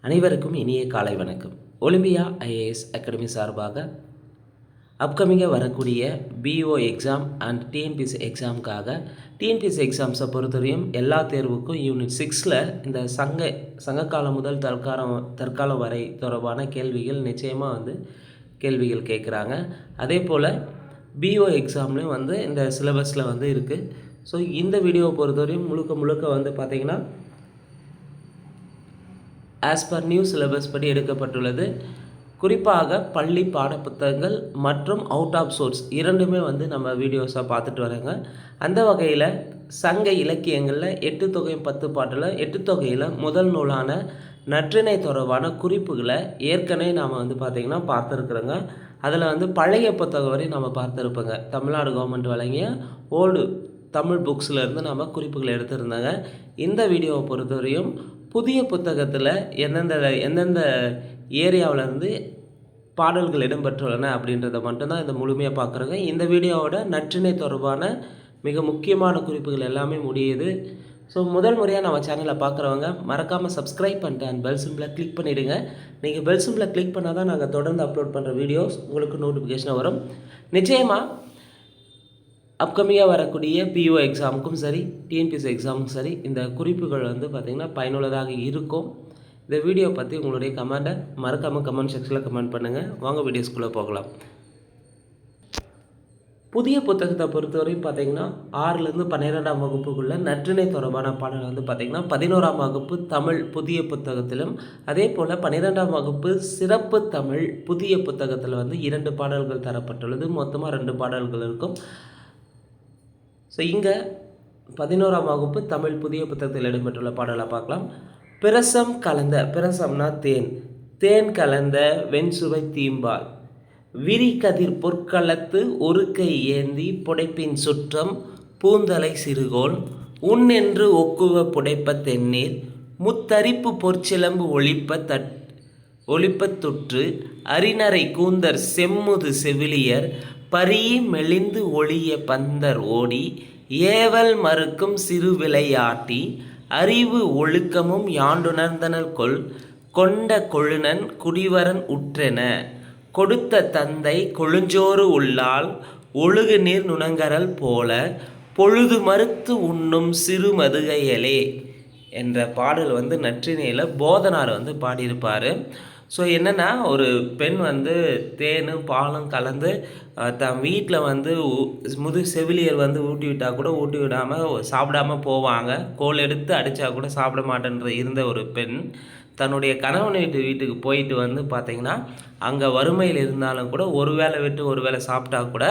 அனைவருக்கும் இனிய காலை வணக்கம். ஒலிம்பியா ஐஏஎஸ் அகாடமி சார்பாக அப்கமிங்காக வரக்கூடிய பிஓ எக்ஸாம் அண்ட் டிஎன்பிஎஸ்சி எக்ஸாமுக்காக டிஎன்பிஎஸ்சி எக்ஸாம்ஸை பொறுத்தவரையும் எல்லா தேர்வுக்கும் யூனிட் 6ல் இந்த சங்ககாலம் முதல் தற்காலம் வரை தொடர்பான கேள்விகள் நிச்சயமாக கேள்விகள் கேட்குறாங்க. அதே போல் பிஓ எக்ஸாம்லேயும் இந்த சிலபஸில் இருக்குது. ஸோ இந்த வீடியோவை பொறுத்தவரையும் முழுக்க பார்த்திங்கன்னா ஆஸ் பர் நியூ சிலபஸ் படி எடுக்கப்பட்டுள்ளது. குறிப்பாக பள்ளி பாடப்புத்தகங்கள் மற்றும் அவுட் ஆஃப் சோர்ஸ் இரண்டுமே நம்ம வீடியோஸாக பார்த்துட்டு வரோங்க. அந்த வகையில் சங்க இலக்கியங்களில் 8 தொகை 10 பாட்டில் 8 தொகையில் முதல் நூலான நற்றிணை தொடர்பான குறிப்புகளை ஏற்கனவே நாம் பார்த்திங்கன்னா பார்த்துருக்குறோங்க. அதில் பழைய புத்தகம் வரை நம்ம பார்த்துருப்போங்க. தமிழ்நாடு கவர்மெண்ட் வழங்கிய ஓல்டு தமிழ் புக்ஸ்லேருந்து நம்ம குறிப்புகளை எடுத்திருந்தாங்க. இந்த வீடியோவை பொறுத்தவரையும் புதிய புத்தகத்தில் எந்தெந்த ஏரியாவிலேருந்து பாடல்கள் இடம்பெற்றுள்ளன அப்படின்றத மட்டும்தான் இந்த முழுமையாக பார்க்குறோங்க. இந்த வீடியோவோட நற்றிணை தொடர்பான மிக முக்கியமான குறிப்புகள் எல்லாமே முடியுது. ஸோ முதல் முறையாக நம்ம சேனலை பார்க்குறவங்க மறக்காமல் சப்ஸ்கிரைப் பண்ணிட்டு அந்த பெல் சிம்பிளை கிளிக் பண்ணிவிடுங்க. நீங்கள் பெல் சிம்பிளை கிளிக் பண்ணால் தான் நாங்கள் தொடர்ந்து அப்லோட் பண்ணுற வீடியோஸ் உங்களுக்கு நோட்டிஃபிகேஷனாக வரும். நிச்சயமாக அப்கமிங்காக வரக்கூடிய பிஓ எக்ஸாமுக்கும் சரி டிஎன்பிஎஸ்சி எக்ஸாமுக்கும் சரி இந்த குறிப்புகள் பார்த்திங்கன்னா பயனுள்ளதாக இருக்கும். இந்த வீடியோ பற்றி உங்களுடைய கமெண்ட்டை மறக்காமல் கமெண்ட் செக்ஷனில் கமெண்ட் பண்ணுங்கள். வாங்க வீடியோஸ்குள்ளே போகலாம். புதிய புத்தகத்தை பொறுத்தவரையும் பார்த்திங்கன்னா 6லேருந்து 12ஆம் வகுப்புக்குள்ள நற்றிணை தொடர்பான பாடல் பார்த்திங்கன்னா 11ஆம் வகுப்பு தமிழ் புதிய புத்தகத்திலும் அதே போல் 12ஆம் வகுப்பு சிறப்பு தமிழ் புதிய புத்தகத்தில் 2 பாடல்கள் தரப்பட்டுள்ளது. மொத்தமாக 2 பாடல்கள் இருக்கும். ஸோ இங்கே 11ஆம் வகுப்பு தமிழ் புதிய புத்தகத்தில் இடம்பெற்றுள்ள பாடலை பார்க்கலாம். பிரசம்னா தேன் கலந்த வெண்சுவை தீம்பால் விரிகதிர் பொற்களத்து ஒரு கை ஏந்தி புடைப்பின் சுற்றம் பூந்தலை சிறுகோள் உன்னென்று ஒக்குவ புடைப்ப தென்னீர் முத்தரிப்பு பொற்சிலம்பு ஒளிப்பத்துற்று அரிநரை கூந்தர் செம்முது செவிலியர் பரிய மெலிந்து ஒளிய பந்தர் ஓடி ஏவல் மறுக்கும் சிறு விளையாட்டி அறிவு ஒழுக்கமும் யாண்டுணர்ந்தனல் கொண்ட கொழுனன் குடிவரன் உற்றென கொடுத்த தந்தை கொழுஞ்சோறு உள்ளால் ஒழுகு நீர் நுணங்கரல் போல பொழுது மறுத்து உண்ணும் சிறு மதுகையலே என்ற பாடல் நற்றினையில் போதனார் பாடியிருப்பார். ஸோ என்னென்னா ஒரு பெண் தேனும் பாலும் கலந்து தன் வீட்டில் செவிலியர் ஊட்டி விட்டால் கூட ஊட்டி விடாமல் சாப்பிடாமல் போவாங்க. கோல் எடுத்து அடித்தா கூட சாப்பிட மாட்டேன்ற இருந்த ஒரு பெண் தன்னுடைய கணவன் வீட்டுக்கு போயிட்டு பார்த்திங்கன்னா அங்கே வறுமையில் இருந்தாலும் கூட ஒரு வேளை விட்டு ஒரு வேளை சாப்பிட்டா கூட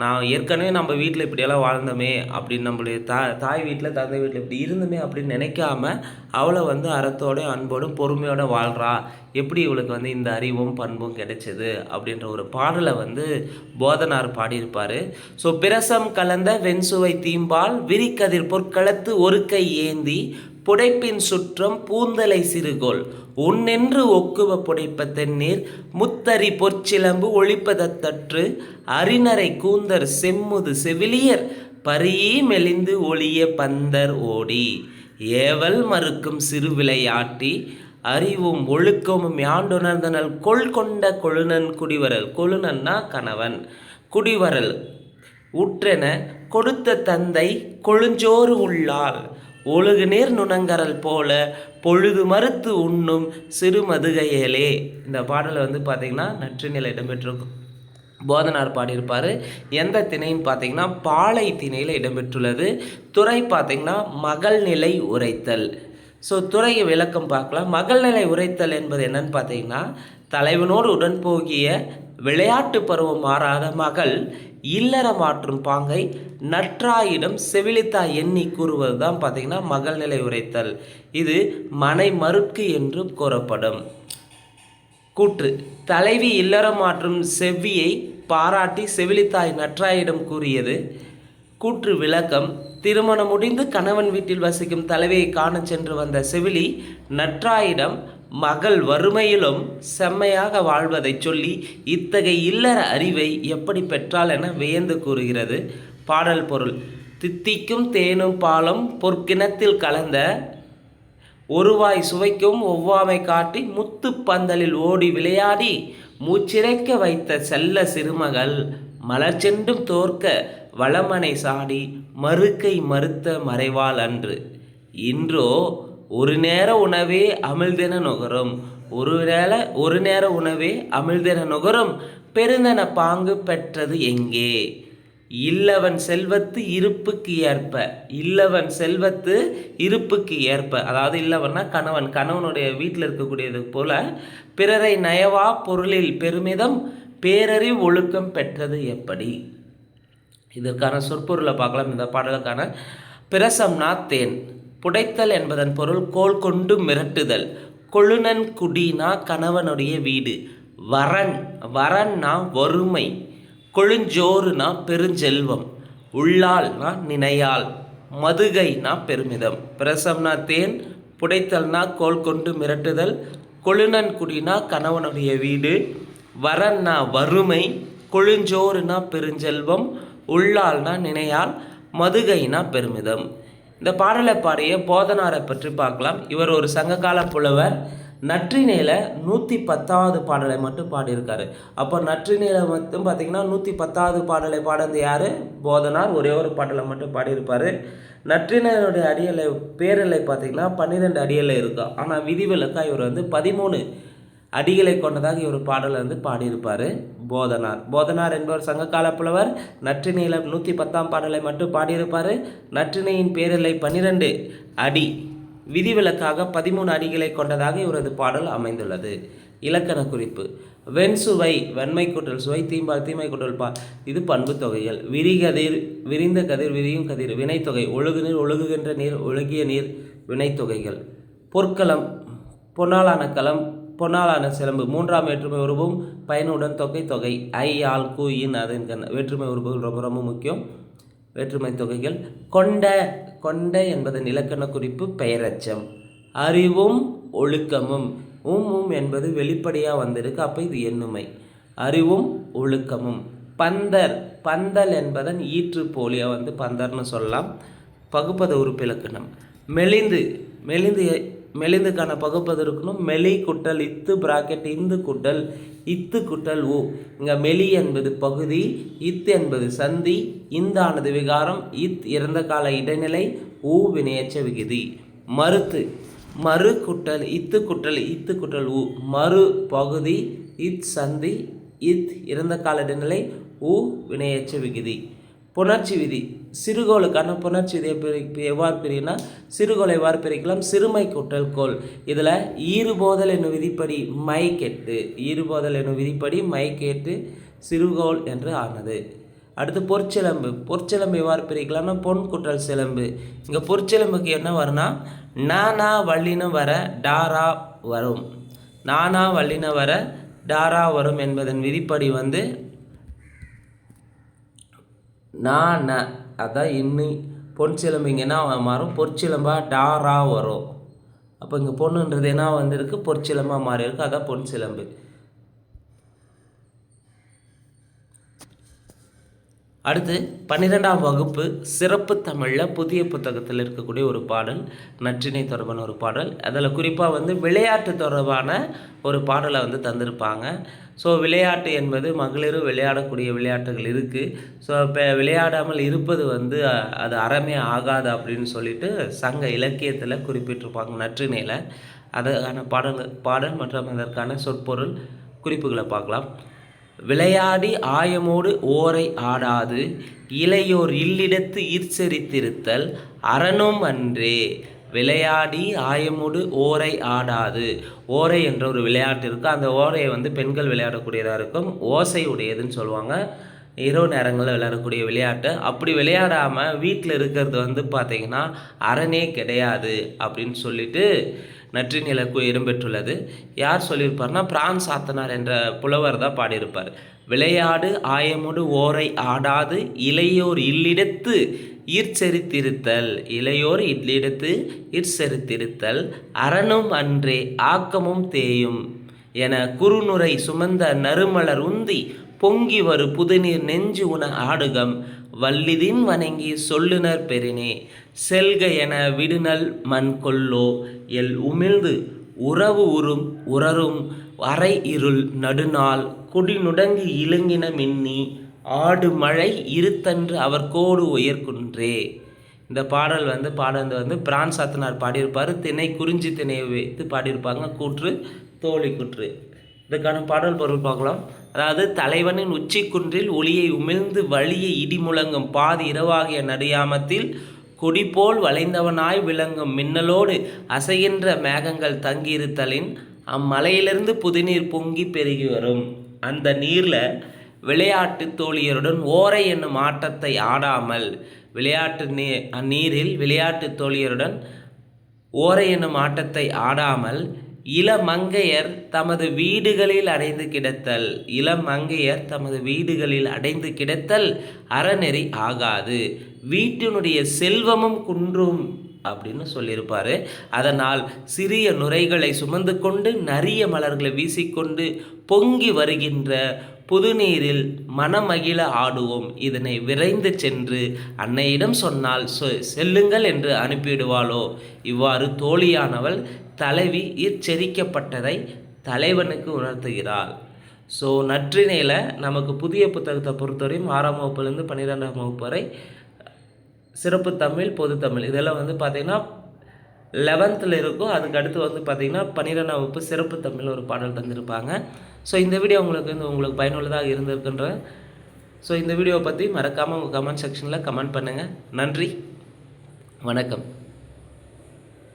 நான் ஏற்கனவே நம்ம வீட்டில் இப்படியெல்லாம் வாழ்ந்தோமே அப்படின்னு நம்மளுடைய தாய் வீட்டில் தந்தை வீட்டில் இப்படி இருந்தோமே அப்படின்னு நினைக்காம அவளை அறத்தோட அன்போடும் பொறுமையோடு வாழ்கிறா, எப்படி இவளுக்கு இந்த அறிவும் பண்பும் கிடைச்சது அப்படின்ற ஒரு பாடலை போதனார் பாடியிருப்பார். ஸோ பிரசம் கலந்த வெண்சுவை தீம்பால் விரிகதிர் பொற்களத்து ஒரு கை ஏந்தி புடைப்பின் சுற்றம் பூந்தலை சிறுகோள் உன்னென்று ஒக்குவ புடைப்ப தென்னீர் முத்தரி பொற்சிலம்பு ஒளிப்பதத்தற்று அரிநரை கூந்தர் செம்முது செவிலியர் பரியே மெலிந்து ஒளிய பந்தர் ஓடி ஏவல் மறுக்கும் சிறு விளையாட்டி அறிவும் ஒழுக்கமும் யாண்டுணர்ந்தனல் கொண்ட கொழுனன் குடிவரல் கொழுனன்னா கணவன் குடிவரல் உற்றென கொடுத்த தந்தை கொழுஞ்சோறு உள்ளால் ஒழுகு நீர் நுணங்கரல் போல பொழுது மறுத்து உண்ணும் சிறு மதுகையலே. இந்த பாடலை பார்த்திங்கன்னா நற்றிணையில் இடம்பெற்றிருக்கும். போதனார் பாடியிருப்பார். எந்த திணைன்னு பார்த்திங்கன்னா பாலை திணையில் இடம்பெற்றுள்ளது. துறை பார்த்திங்கன்னா மகள்நிலை உரைத்தல். ஸோ துறை விளக்கம் பார்க்கலாம். மகள்நிலை உரைத்தல் என்பது என்னன்னு பார்த்திங்கன்னா தலைவனோடு உடன் போகிய விளையாட்டு பருவம் மாறாத மகள் இல்லற மாற்றும் பாங்கை நற்றாயிடம் செவிலித்தா எண்ணி கூறுவது தான் பார்த்திங்கன்னா மகள்நிலை உரைத்தல். இது மனை மறுக்கு என்று கூறப்படும். கூற்று தலைவி இல்லற மாற்றும் செவ்வியை பாராட்டி செவிலித்தாய் நற்றாயிடம் கூறியது. கூற்று விளக்கம் திருமணம் முடிந்து கணவன் வீட்டில் வசிக்கும் தலைவியை காண சென்று வந்த செவிலி நற்றாயிடம் மகள் வறுமையிலும் செம்மையாக வாழ்வதை சொல்லி இத்தகைய இல்லற அறிவை எப்படி பெற்றால் என வியந்து கூறுகிறது. பாடல் பொருள் தித்திக்கும் தேனும் பாலும் பொற்கிணத்தில் கலந்த ஒருவாய் சுவைக்கும் ஒவ்வாமை காட்டி முத்து பந்தலில் ஓடி விளையாடி மூச்சிறைக்க வைத்த செல்ல சிறுமகள் மலர் சென்றும் தோற்க வளமனை சாடி மறுக்கை மறுத்த மறைவாள் அன்று. இன்றோ ஒரு நேர உணவே அமிழ்தென நுகரும், ஒரு நேர உணவே அமிழ்தென நுகரும் பெருந்தன பாங்கு பெற்றது எங்கே. இல்லவன் செல்வத்து இருப்புக்கு ஏற்ப, இல்லவன் செல்வத்து இருப்புக்கு ஏற்ப, அதாவது இல்லவன்னா கணவனுடைய வீட்டில் இருக்கக்கூடியது போல பிறரை நயவா பொருளில் பெருமிதம் பேரறிவு ஒழுக்கம் பெற்றது எப்படி. இதற்கான சொற்பொருளை பார்க்கலாம். இந்த பாடலுக்கான பிரசம்னா தேன், புடைத்தல் என்பதன் பொருள் கோல் கொண்டு மிரட்டுதல், கொழுநன் குடினா கணவனுடைய வீடு, வரன்னா வறுமை, கொழுஞ்சோறுனா பெருஞ்செல்வம், உள்ளால்னா நினையால், மதுகைனா பெருமிதம். பிரசம்னா தேன், புடைத்தல்னா கோல் கொண்டு மிரட்டுதல், கொழுநன் குடினா கணவனுடைய வீடு, வரன்னா வறுமை, கொழுஞ்சோறுனா பெருஞ்செல்வம், உள்ளால்னா நினையால், மதுகைனா பெருமிதம். இந்த பாடலை பாடிய போதனாரை பற்றி பார்க்கலாம். இவர் ஒரு சங்ககால புலவர். நற்றிணையில் 110வது பாடலை மட்டும் பாடியிருக்காரு. அப்போ நற்றிணையில் மட்டும் பார்த்திங்கன்னா 110வது பாடலை பாடுறது யார்? போதனார். ஒரே ஒரு பாடலை மட்டும் பாடியிருப்பார். நற்றிணையுடைய அடியலை பேரலை பார்த்திங்கன்னா 12 அடியலை இருக்கும். ஆனால் விதிவிலக்காக இவர் 13 அடிகளை கொண்டதாக இவர் பாடலை பாடியிருப்பார் போதனார் என்பவர் சங்ககால புலவர். நற்றிணையில் 110ஆம் பாடலை மட்டும் பாடியிருப்பார். நற்றிணையின் பேரலை 12 அடி, விதிவிலக்காக 13 அடிகளை கொண்டதாக இவரது பாடல் அமைந்துள்ளது. இலக்கண குறிப்பு: வெண்சுவை வெண்மை கூட்டல் சுவை, தீம்பால் தீமை கூட்டல் பால், இது பண்பு தொகைகள். விரிகதிர் விரிந்த கதிர் விரியும் கதிர், வினைத்தொகை. ஒழுகு நீர் ஒழுகுகின்ற நீர் ஒழுகிய நீர், வினைத்தொகைகள். பொற்களம் பொன்னாலான களம், பொன்னாலான சிலம்பு. 3ஆம் வேற்றுமை உருவும் பயனுடன் தொகை. ஐ ஆள் கூ இன் அதன் கண். வேற்றுமை உருவுகள் ரொம்ப ரொம்ப முக்கியம். வேற்றுமை தொகைகள். கொண்ட என்பதன் இலக்கண குறிப்பு பெயரச்சம். அறிவும் ஒழுக்கமும். என்பது வெளிப்படையாக வந்திருக்கு, அப்போ இது எண்ணுமை. அறிவும் ஒழுக்கமும். பந்தல் என்பதன் ஈற்று போலியாக பந்தர்னு சொல்லலாம். பகுப்பத உறுப்பு இலக்கணம். மெலிந்துக்கான பகுப்பது இருக்கணும். மெலி குட்டல் இத்து பிராக்கெட் இந்து குட்டல் இத்து குட்டல் ஊ. இங்கே மெலி என்பது பகுதி, இத்து என்பது சந்தி, இந்தானது விகாரம், இறந்த கால இடைநிலை, ஊ வினையச்ச விகுதி. மறு குட்டல் இத்து குட்டல் ஊ. மறு பகுதி, சந்தி, இறந்த கால இடைநிலை, ஊ வினையச்ச விகுதி. புணர்ச்சி விதி. சிறுகோளுக்கான புணர்ச்சி விதியை எவ்வாறு பிரியும்னா, சிறுகோளை எவ்வாறு பிரிக்கலாம்? சிறுமை கூட்டல் கோல். இதில் ஈறுபோதல் என்னும் விதிப்படி மை கேட்டு சிறுகோள் என்று ஆனது. அடுத்து பொற்சிலம்பு எவ்வாறு பிரிக்கலாம்னா, பொன் குட்டல் சிலம்பு. இங்கே பொற்சிலம்புக்கு என்ன வரும்னா, நானா வல்லினம் வர டாரா வரும். நானா வல்லினம் வர டாரா வரும் என்பதன் விதிப்படி அதான் இன்னும் பொன் சிலம்பு இங்கே என்ன மாறும்? பொற்சிலம்பா டாரா வரும். அப்போ இங்கே பொண்ணுன்றது என்ன வந்திருக்கு? பொற்சிலம்பாக மாறி இருக்கு, அதான் பொன் சிலம்பு. அடுத்து 12ஆம் வகுப்பு சிறப்பு தமிழில் புதிய புத்தகத்தில் இருக்கக்கூடிய ஒரு பாடல், நற்றிணை தொடர்பான ஒரு பாடல். அதில் குறிப்பாக விளையாட்டு தொடர்பான ஒரு பாடலை தந்திருப்பாங்க. ஸோ விளையாட்டு என்பது மகளிரும் விளையாடக்கூடிய விளையாட்டுகள் இருக்குது. ஸோ இப்போ விளையாடாமல் இருப்பது அது அறமே ஆகாது அப்படின்னு சொல்லிட்டு சங்க இலக்கியத்தில் குறிப்பிட்டிருப்பாங்க நற்றிணையில். அதற்கான பாடல் மற்றும் அதற்கான சொற்பொருள் குறிப்புகளை பார்க்கலாம். விளையாடி ஆயமோடு ஓரை ஆடாது இளையோர் இல்லிடத்து ஈர்ச்செறித்திருத்தல் அறனும் அன்றே. விளையாடி ஆயமோடு ஓரை ஆடாது. ஓரை என்ற ஒரு விளையாட்டு இருக்குது. அந்த ஓரையை பெண்கள் விளையாடக்கூடியதாக இருக்கும். ஓசை உடையதுன்னு சொல்லுவாங்க. இரவு நேரங்களில் விளையாடக்கூடிய விளையாட்டு. அப்படி விளையாடாமல் வீட்டில் இருக்கிறது பார்த்திங்கன்னா அரணே கிடையாது அப்படின்னு சொல்லிட்டு நற்றிணையில் இடம்பெற்றுள்ளது. யார் சொல்லியிருப்பார்னா, பிரான் சாத்தனார் என்ற புலவர் தான் பாடியிருப்பார். விளையாடு ஆயமோடு ஓரை ஆடாது இளையோர் இல்லிடத்து ஈர்ச்செறித்திருத்தல். இளையோர் இல்லிடத்து ஈர்ச்செறித்திருத்தல் அறனும் அன்றே ஆக்கமும் தேயும் என குறுநுரை சுமந்த நறுமலர் உந்தி பொங்கி வரு புதுநீர் நெஞ்சு உண ஆடுகம் வல்லிதின் வணங்கி சொல்லுனர் பெறினே. செல்க என விடுநல் மண் கொல்லோ எல் உமிழ்ந்து உறவு உறும் உறரும் அரை இருள் நடுநாள் குடிநுடங்கி இலங்கின மின்னி ஆடு மழை இருத்தன்று அவர்கோடு உயர்குன்றே. இந்த பாடல் வந்து பிரான் சாத்தனார் பாடியிருப்பார். திணை குறிஞ்சி திணையை வைத்து பாடியிருப்பாங்க. கூற்று தோழி கூற்று. இதுக்கான பாடல் பொருள் பார்க்கலாம். அதாவது தலைவனின் உச்சி குன்றில் ஒளியை உமிழ்ந்து வழியை இடி முழங்கும் பாதி இரவாகிய நடுயாமத்தில் கொடிபோல் வளைந்தவனாய் விளங்கும் மின்னலோடு அசைகின்ற மேகங்கள் தங்கியிருத்தலின் அம்மலையிலிருந்து புதுநீர் பொங்கி பெருகி வரும். அந்த நீரில் விளையாட்டு தோழியருடன் ஓரை என்னும் ஆட்டத்தை ஆடாமல் நீரில் விளையாட்டு தோழியருடன் ஓரை என்னும் ஆட்டத்தை ஆடாமல் இளமங்கையர் தமது வீடுகளில் அடைந்து கிடத்தல் அறநெறி ஆகாது. வீட்டினுடைய செல்வமும் குன்றும் அப்படின்னு சொல்லியிருப்பார். அதனால் சிறிய நுரைகளை சுமந்து கொண்டு நரிய மலர்களை வீசிக்கொண்டு பொங்கி வருகின்ற புதுநீரில் மனமகிழ ஆடுவோம். இதனை விரைந்து சென்று அன்னையிடம் சொன்னால் செல்லுங்கள் என்று அனுப்பிவிடுவாளோ. இவ்வாறு தோழியானவள் தலைவி இச்செரிக்கப்பட்டதை தலைவனுக்கு உணர்த்துகிறாள். ஸோ நற்றிணையில் நமக்கு புதிய புத்தகத்தை பொறுத்தவரையும் 6ஆம் வகுப்புலேருந்து 12ஆம் வகுப்பு வரை சிறப்பு தமிழ், பொது தமிழ் இதெல்லாம் பார்த்திங்கன்னா 11th இருக்கும். அதுக்கு அடுத்து பார்த்திங்கன்னா 12ஆம் வகுப்பு சிறப்பு தமிழ் ஒரு பாடல் தந்திருப்பாங்க. ஸோ இந்த வீடியோ உங்களுக்கு பயனுள்ளதாக இருந்திருக்குன்ற. ஸோ இந்த வீடியோவை பற்றி மறக்காமல் உங்கள் கமெண்ட் செக்ஷனில் கமெண்ட் பண்ணுங்கள். நன்றி, வணக்கம்.